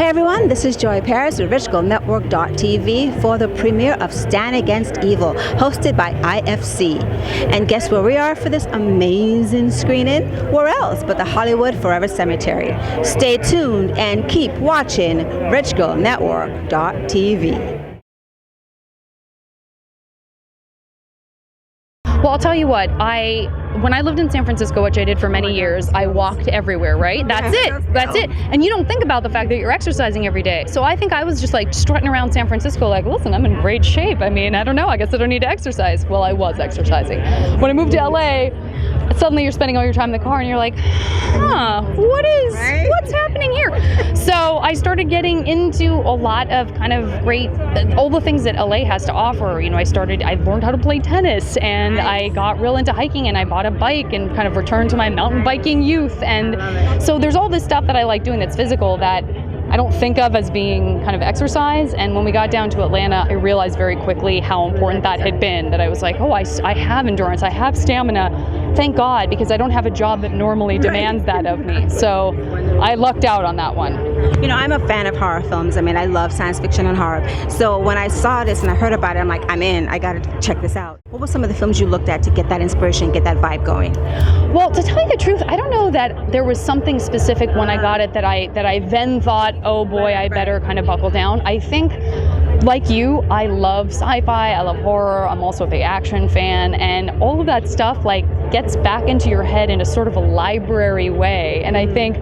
everyone, this is Joy Paris with Network.tv for the premiere of Stand Against Evil, hosted by IFC. And guess where we are for this amazing screening? Where else but the Hollywood Forever Cemetery. Stay tuned and keep watching Network.tv. Well, I'll tell you what, when I lived in San Francisco, which I did for many years, I walked everywhere, right? That's it. And you don't think about the fact that you're exercising every day. So I think I was just like strutting around San Francisco like, listen, I'm in great shape. I mean, I don't know, I guess I don't need to exercise. Well, I was exercising. When I moved to LA, suddenly you're spending all your time in the car and you're like, what's happening here? So I started getting into a lot of kind of all the things that LA has to offer. You know, I learned how to play tennis, and I got real into hiking, and I bought a bike and kind of returned to my mountain biking youth. And so there's all this stuff that I like doing that's physical that I don't think of as being kind of exercise. And when we got down to Atlanta, I realized very quickly how important that had been, that I was like, oh, I have endurance, I have stamina, thank God, because I don't have a job that normally demands that of me. So I lucked out on that one. You know, I'm a fan of horror films. I mean, I love science fiction and horror. So when I saw this and I heard about it, I'm like, I'm in, I gotta check this out. What were some of the films you looked at to get that inspiration, get that vibe going? Well, to tell you the truth, I don't know that there was something specific when I got it that I then thought, oh boy, I better kind of buckle down. I think, like you, I love sci-fi, I love horror, I'm also a big action fan, and all of that stuff like gets back into your head in a sort of a library way. And I think,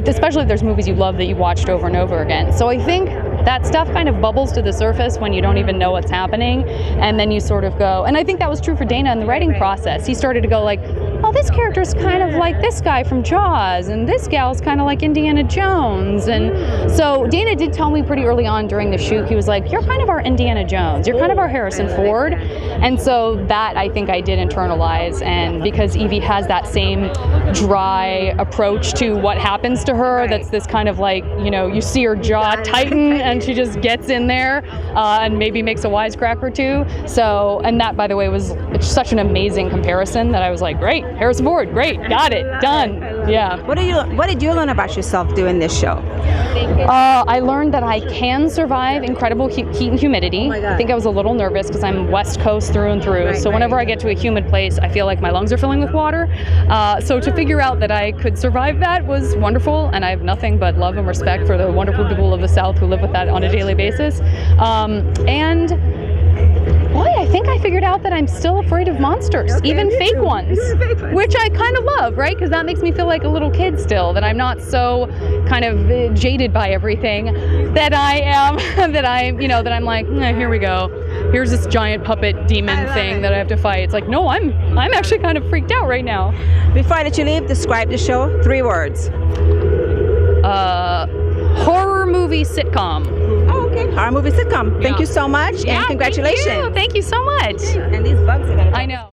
especially if there's movies you love that you watched over and over again. So I think that stuff kind of bubbles to the surface when you don't even know what's happening, and then you sort of go, and I think that was true for Dana in the writing process. He started to go like, oh, this character's kind of like this guy from Jaws, and this gal's kind of like Indiana Jones. And so Dana did tell me pretty early on during the shoot, he was like, you're kind of our Indiana Jones, you're kind of our Harrison Ford. And so that I think I did internalize, and because Evie has that same dry approach to what happens to her, that's this kind of like, you know, you see her jaw tighten and she just gets in there and maybe makes a wisecrack or two. So, and that, by the way, was such an amazing comparison that I was like, great, Harrison Ford, great, got it, done. Yeah. What did you learn about yourself doing this show? I learned that I can survive incredible heat and humidity. I think I was a little nervous because I'm West Coast through and through. So whenever I get to a humid place, I feel like my lungs are filling with water. So to figure out that I could survive that was wonderful, and I have nothing but love and respect for the wonderful people of the South who live with that on a daily basis. And boy, I think I figured out that I'm still afraid of monsters, even fake ones, which I kind of love, right? Because that makes me feel like a little kid still, that I'm not so kind of jaded by everything that I am, that I'm like, here we go. Here's this giant puppet demon thing that I have to fight. It's like, no, I'm actually kind of freaked out right now. Before I let you leave, describe the show, 3 words. Horror movie sitcom. Oh, okay. Horror movie sitcom. Thank you so much, and congratulations. Thank you so much. And these bugs are gonna. I know.